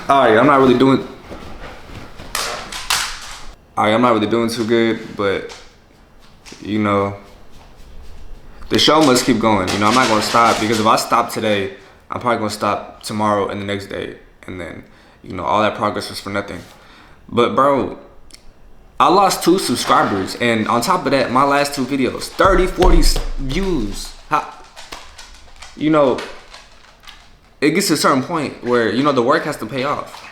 Alright, I'm not really doing too good, but you know, the show must keep going. You know, I'm not gonna stop, because if I stop today, I'm probably gonna stop tomorrow and the next day, and then, you know, all that progress was for nothing. But bro, I lost 2 subscribers, and on top of that, my last 2 videos, 30, 40 views. You know, it gets to a certain point where, you know, the work has to pay off.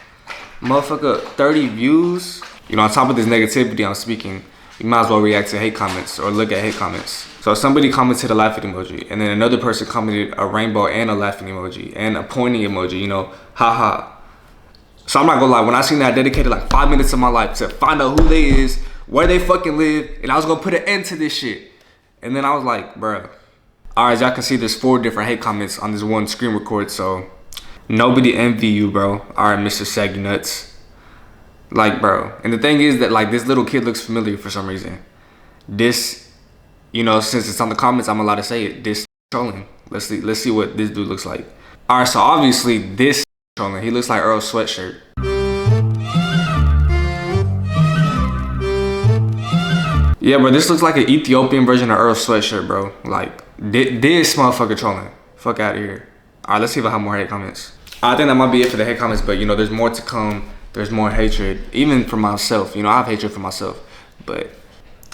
Motherfucker, 30 views. You know, on top of this negativity I'm speaking, you might as well react to hate comments or look at hate comments. So somebody commented a laughing emoji, and then another person commented a rainbow and a laughing emoji and a pointing emoji, you know, haha. So I'm not gonna lie, when I seen that, I dedicated like 5 minutes of my life to find out who they is, where they fucking live, and I was gonna put an end to this shit. And then I was like, bruh. Alright, as y'all can see, there's 4 different hate comments on this one screen record, so nobody envy you, bro. Alright, Mr. Saggy Nuts. Like, bro. And the thing is that, like, this little kid looks familiar for some reason. This, you know, since it's on the comments, I'm allowed to say it. This trolling. Let's see what this dude looks like. Alright, so obviously this trolling. He looks like Earl's sweatshirt. Yeah, bro, this looks like an Ethiopian version of Earl's sweatshirt, bro. Like, this motherfucker trolling. Fuck out of here. Alright, let's see if I have more hate comments. I think that might be it for the hate comments, but, you know, there's more to come. There's more hatred, even for myself. You know, I have hatred for myself. But,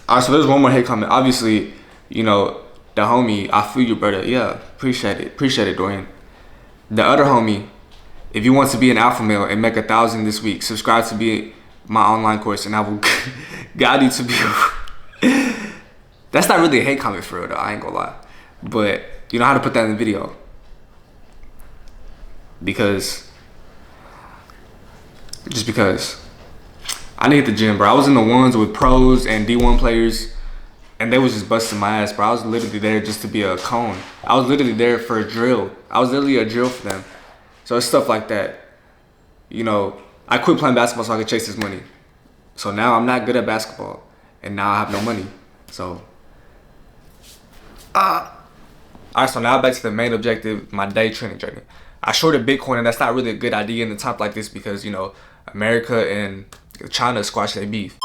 alright, so there's one more hate comment. Obviously, you know, the homie, I feel you, brother. Yeah, appreciate it. Appreciate it, Dorian. The other homie, if you want to be an alpha male and make 1,000 this week, subscribe to be my online course, and I will guide you to be. That's not really a hate comment for real, though. I ain't gonna lie. But you know how to put that in the video. Just because I need to hit the gym, bro. I was in the ones with pros and D1 players, and they was just busting my ass, bro. I was literally there just to be a cone. I was literally there for a drill. I was literally a drill for them. So it's stuff like that. You know, I quit playing basketball so I could chase this money. So now I'm not good at basketball, and now I have no money. So, alright, so now back to the main objective, my day trading journey. I shorted Bitcoin, and that's not really a good idea in a time like this because, you know, America and China squashed their beef.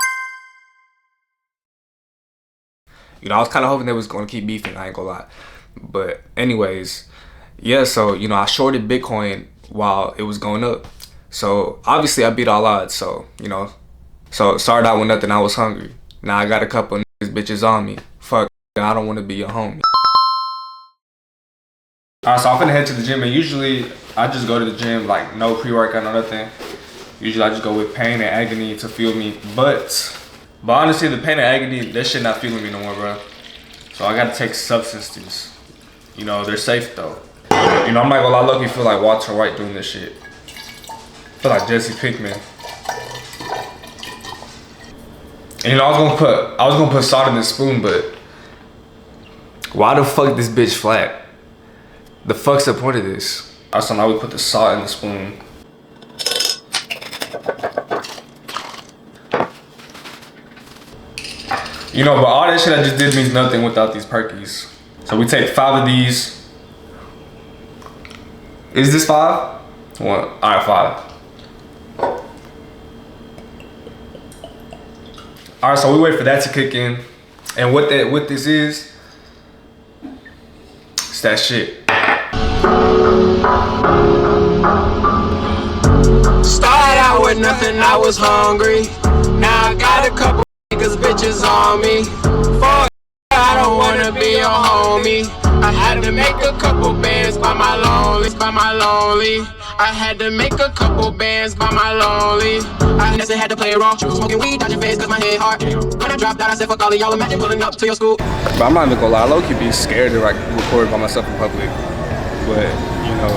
You know, I was kind of hoping they was going to keep beefing, I ain't gonna lie. But anyways, yeah, so, you know, I shorted Bitcoin while it was going up. So obviously I beat all odds, so, you know. So started out with nothing, I was hungry. Now I got a couple of bitches on me. Fuck, I don't want to be your homie. Alright, so I'm finna head to the gym, and usually I just go to the gym, like no pre-workout, no nothing. Usually I just go with pain and agony to fuel me, but honestly, the pain and agony, that shit not fueling me no more, bro. So I gotta take substances. You know, they're safe though. You know, I'm not gonna lie, low-key feel like Walter White doing this shit. I feel like Jesse Pinkman. And you know, I was gonna put salt in this spoon, but why the fuck this bitch flat? The fuck's the point of this? Alright, so now we put the salt in the spoon. You know, but all that shit I just did means nothing without these perkies. So we take 5 of these. Is this 5? 1. Alright, 5. Alright, so we wait for that to kick in. And what this is, it's that shit. Started out with nothing, I was hungry. Now I got a couple niggas, bitches on me. Fuck, I don't wanna be your homie. I had to make a couple bands by my lonely. I had to make a couple bands by my lonely. I just had to play it wrong. Smoking weed, dodging face cause my head hard. When I dropped out, I said fuck all of y'all, imagine pulling up to your school. But I'm not even gonna lie, I low-key be scared to like record by myself in public. But, you know,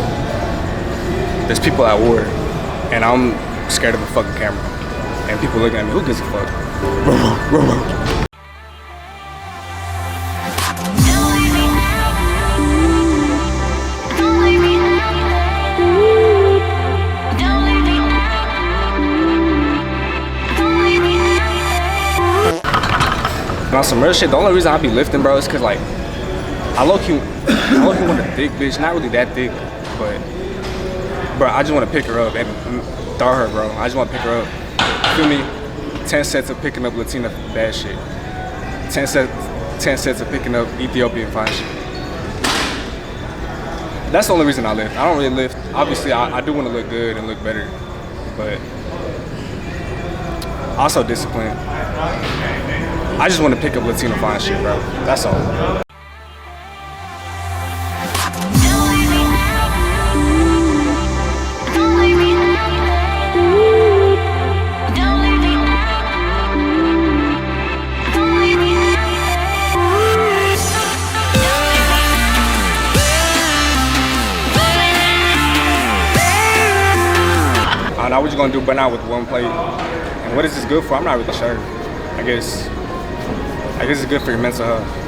there's people at war, and I'm scared of a fucking camera. And people looking at me, who gives a fuck? On some real shit, the only reason I be lifting, bro, is cause like I low-key want a thick bitch, not really that thick, but bro, I just want to pick her up, and throw her, bro. I just want to pick her up. Feel me? 10 sets of picking up Latina bad shit. 10 sets of picking up Ethiopian fine shit. That's the only reason I lift. I don't really lift. Obviously, I do want to look good and look better, but also discipline. I just want to pick up Latino fine shit, bro. That's all. Now what you gonna do but not with one plate? And what is this good for? I'm not really sure. I guess it's good for your mental health.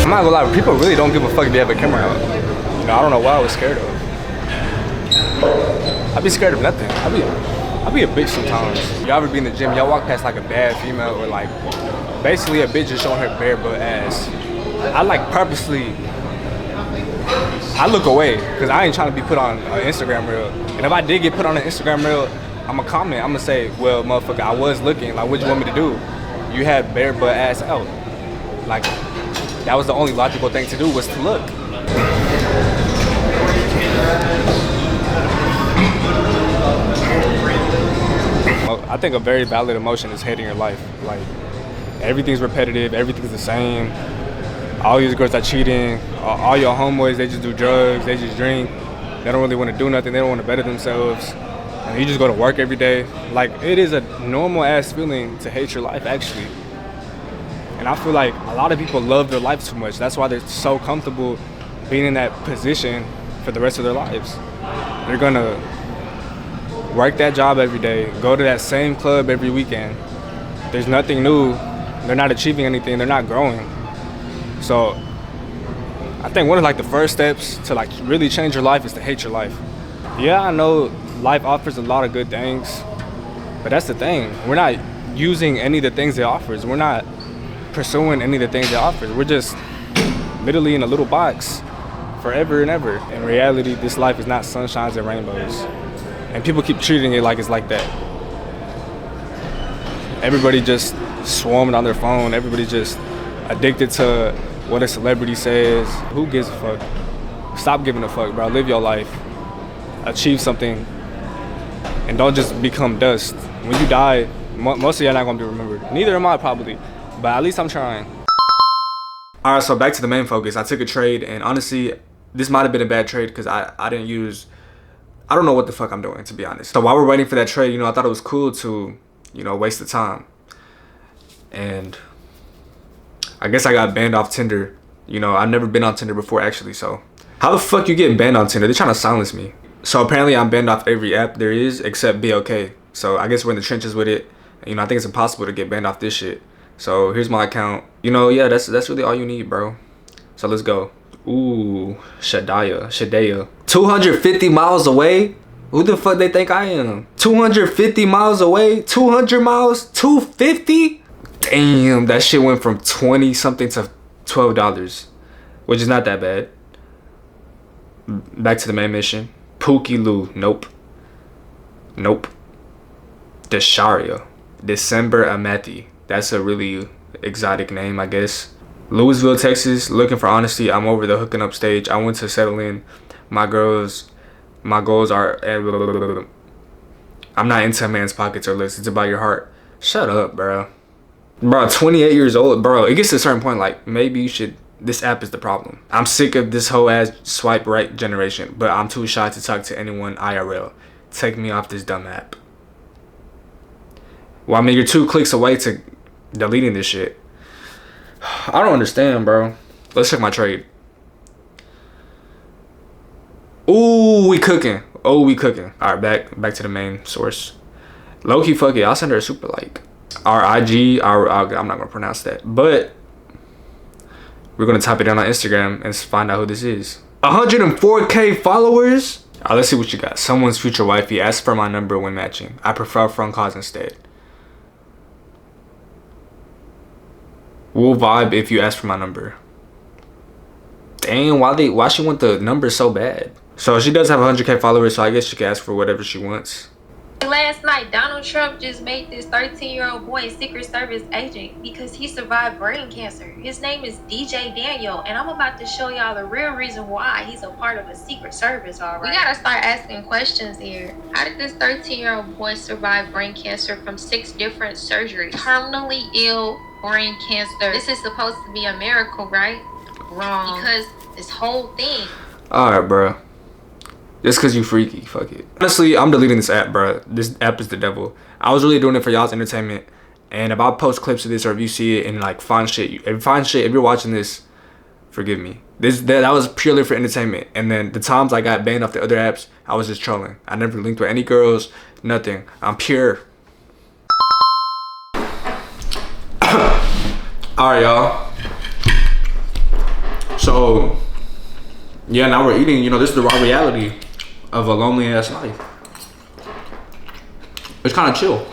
I'm not gonna lie, people really don't give a fuck if they have a camera out. You know, I don't know what I was scared of. I'd be scared of nothing. I'd be a bitch sometimes. Y'all ever be in the gym, y'all walk past like a bad female or like basically a bitch just showing her bare butt ass. I like purposely, I look away because I ain't trying to be put on an Instagram reel. And if I did get put on an Instagram reel, I'ma comment, I'ma say, well, motherfucker, I was looking, like what you want me to do? You had bare butt ass out. Like, that was the only logical thing to do was to look. I think a very valid emotion is hating your life. Like, everything's repetitive, everything's the same. All these girls are cheating. All your homeboys, they just do drugs, they just drink. They don't really want to do nothing, they don't want to better themselves. And you just go to work every day. Like, it is a normal ass feeling to hate your life, actually. And I feel like a lot of people love their life too much. That's why they're so comfortable being in that position for the rest of their lives. They're gonna work that job every day, go to that same club every weekend. There's nothing new. They're not achieving anything. They're not growing. So I think one of like the first steps to like really change your life is to hate your life. Yeah, I know life offers a lot of good things, but that's the thing. We're not using any of the things it offers. We're not pursuing any of the things it offers. We're just literally in a little box forever and ever. In reality, this life is not sunshines and rainbows. And people keep treating it like it's like that. Everybody just swarming on their phone. Everybody just addicted to what a celebrity says. Who gives a fuck? Stop giving a fuck, bro. Live your life. Achieve something. And don't just become dust. When you die, most of you are not gonna be remembered. Neither am I, probably. But at least I'm trying. All right, so back to the main focus. I took a trade, and honestly, this might have been a bad trade because I didn't use, I don't know what the fuck I'm doing, to be honest. So while we're waiting for that trade, you know, I thought it was cool to, you know, waste the time. And I guess I got banned off Tinder. You know, I've never been on Tinder before, actually, so. How the fuck you get banned on Tinder? They're trying to silence me. So apparently I'm banned off every app there is except BLK. So I guess we're in the trenches with it. You know, I think it's impossible to get banned off this shit. So here's my account. You know, yeah, that's really all you need, bro. So let's go. Ooh, Shadaya. 250 miles away? Who the fuck they think I am? 250 miles away? 200 miles? 250? Damn, that shit went from 20 something to $12, which is not that bad. Back to the main mission. Pookie Lou, nope. Desharia, December Amati. That's a really exotic name, I guess. Louisville, Texas, looking for honesty. I'm over the hooking up stage. I want to settle in. My goals are, I'm not into a man's pockets or lists. It's about your heart. Shut up, bro. Bro, 28 years old, bro. It gets to a certain point, like, maybe you should, this app is the problem. I'm sick of this whole ass swipe right generation, but I'm too shy to talk to anyone IRL. Take me off this dumb app. Well, I mean, you're 2 clicks away to deleting this shit. I don't understand, bro. Let's check my trade. Ooh, we cooking. Oh, we cooking. All right, back to the main source. Low-key, fuck it. I'll send her a super like. Our IG, I'm not gonna pronounce that, but we're gonna type it in on Instagram and find out who this is. 104K followers. Alright, let's see what you got. Someone's future wifey asked for my number when matching. I prefer phone calls instead. We'll vibe if you ask for my number. Dang, why she want the number so bad? So she does have 100K followers, so I guess she can ask for whatever she wants. Last night, Donald Trump just made this 13-year-old boy a Secret Service agent because he survived brain cancer. His name is DJ Daniel, and I'm about to show y'all the real reason why he's a part of a Secret Service, all right? We gotta start asking questions here. How did this 13-year-old boy survive brain cancer from 6 different surgeries? Terminally ill brain cancer. This is supposed to be a miracle, right? Wrong. Because this whole thing. Alright, bro. Just cause you freaky, fuck it. Honestly, I'm deleting this app, bro. This app is the devil. I was really doing it for y'all's entertainment. And if I post clips of this, or if you see it and like find shit, if you're watching this, forgive me. That was purely for entertainment. And then the times I got banned off the other apps, I was just trolling. I never linked with any girls, nothing. I'm pure. Alright, y'all. So, yeah, now we're eating. You know, this is the raw reality of a lonely ass life. It's kind of chill.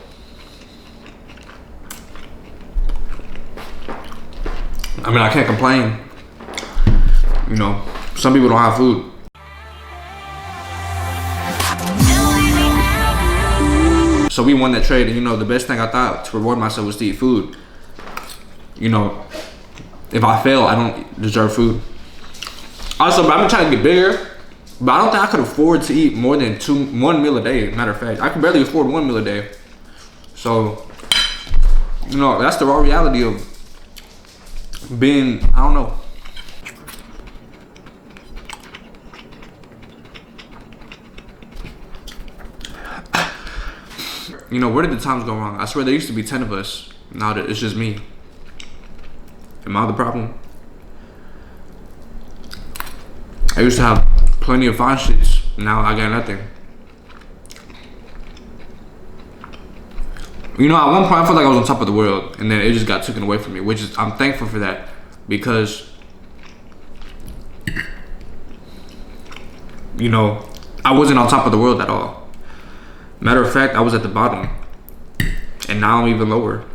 I mean, I can't complain. You know, some people don't have food. So we won that trade, and you know, the best thing I thought to reward myself was to eat food. You know, if I fail, I don't deserve food. Also, but I've been trying to get bigger. But I don't think I could afford to eat more than 1 meal a day. Matter of fact, I can barely afford 1 meal a day. So, you know, that's the raw reality of being, I don't know. You know, where did the times go wrong? I swear there used to be 10 of us. Now that it's just me. Am I the problem? I used to have plenty of fine shits. Now I got nothing. You know, at one point I felt like I was on top of the world, and then it just got taken away from me, which is, I'm thankful for that, because, you know, I wasn't on top of the world at all. Matter of fact, I was at the bottom, and now I'm even lower.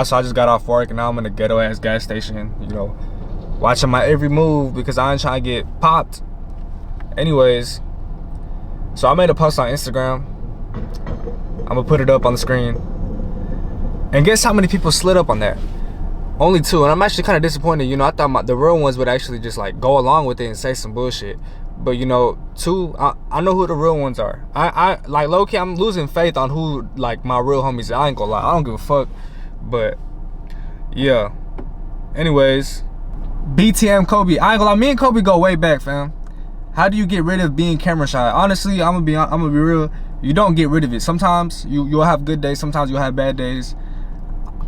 So I just got off work and now I'm in a ghetto ass gas station, you know, watching my every move because I ain't trying to get popped. Anyways, so I made a post on Instagram. I'm gonna put it up on the screen. And guess how many people slid up on that? Only 2, and I'm actually kind of disappointed. You know, I thought the real ones would actually just like go along with it and say some bullshit. But you know, 2, I know who the real ones are. I like low-key, I'm losing faith on who like my real homies are. I ain't gonna lie, I don't give a fuck. But yeah, anyways, BTM Kobe. I ain't gonna lie, me and Kobe go way back, fam. How do you get rid of being camera shy? Honestly, I'm gonna be real. You don't get rid of it. Sometimes you'll have good days, sometimes you'll have bad days.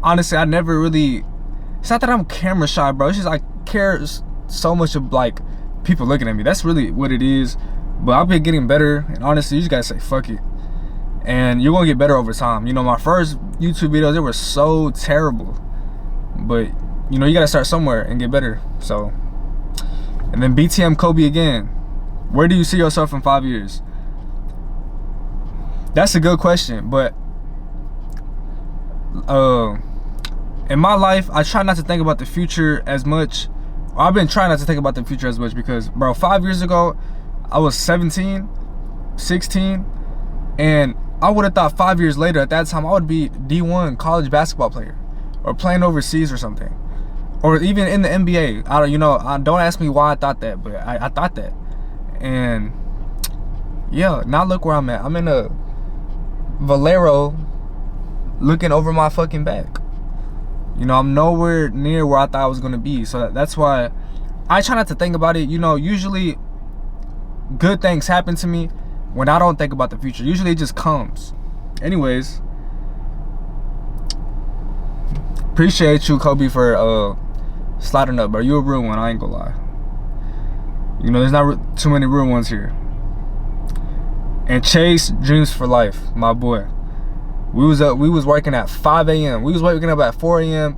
Honestly, I never really, it's not that I'm camera shy, bro. It's just I care so much of like people looking at me. That's really what it is. But I've been getting better, and honestly, you just gotta say fuck it. And you're gonna get better over time. You know, my first YouTube videos, they were so terrible. But, you know, you gotta start somewhere and get better. So, and then BTM Kobe again. Where do you see yourself in 5 years? That's a good question, but in my life, I try not to think about the future as much. I've been trying not to think about the future as much because, bro, 5 years ago, I was 17, 16, and I would have thought 5 years later, at that time, I would be D1 college basketball player, or playing overseas or something, or even in the NBA. Don't ask me why I thought that, but I thought that. And yeah, now look where I'm at. I'm in a Valero, looking over my fucking back. You know, I'm nowhere near where I thought I was gonna be. So that's why I try not to think about it. You know, usually good things happen to me when I don't think about the future. Usually it just comes. Anyways, appreciate you, Kobe, for sliding up, bro. You a real one, I ain't gonna lie. You know, there's not too many real ones here. And Chase, dreams for life, my boy. We was working at 5 a.m. We was waking up at 4 a.m.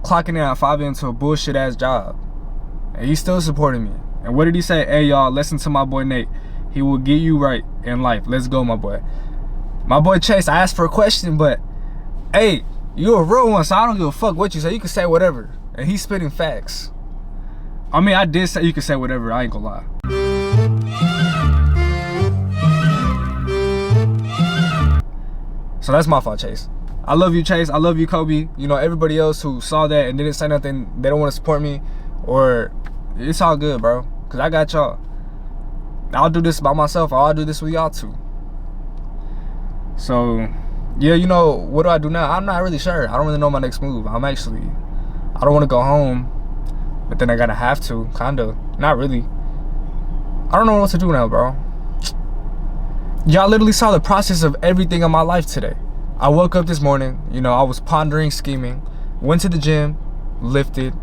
clocking in at 5 a.m. to a bullshit ass job. And he's still supporting me. And what did he say? Hey y'all, listen to my boy Nate. He will get you right in life. Let's go, my boy. My boy Chase, I asked for a question, but hey, you a real one, so I don't give a fuck what you say. You can say whatever. And he's spitting facts. I mean, I did say you can say whatever, I ain't gonna lie. So that's my fault, Chase. I love you, Chase. I love you, Kobe. You know, everybody else who saw that and didn't say nothing, they don't want to support me, or it's all good, bro. Cause I got y'all. I'll do this by myself, or I'll do this with y'all too. So, yeah, you know, what do I do now? I'm not really sure. I don't really know my next move. I don't want to go home, but then I gotta have to, kinda. Not really. I don't know what to do now, bro. Y'all literally saw the process of everything in my life today. I woke up this morning, you know, I was pondering, scheming, went to the gym, lifted,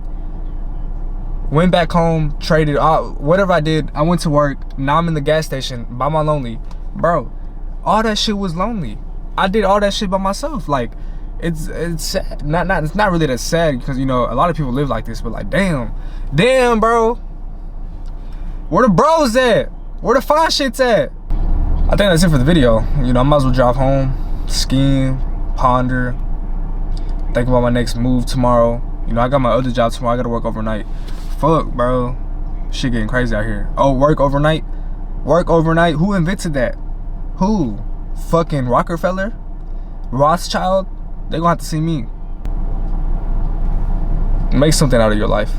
went back home, traded, whatever I did. I went to work. Now I'm in the gas station by my lonely. Bro, all that shit was lonely. I did all that shit by myself. Like, it's sad. It's not really that sad, because, you know, a lot of people live like this, but like, damn, bro. Where the bros at? Where the fine shit's at? I think that's it for the video. You know, I might as well drive home, scheme, ponder, think about my next move tomorrow. You know, I got my other job tomorrow. I gotta work overnight. Fuck, bro. Shit getting crazy out here. Oh, work overnight? Work overnight? Who invented that? Who? Fucking Rockefeller? Rothschild? They gonna have to see me. Make something out of your life.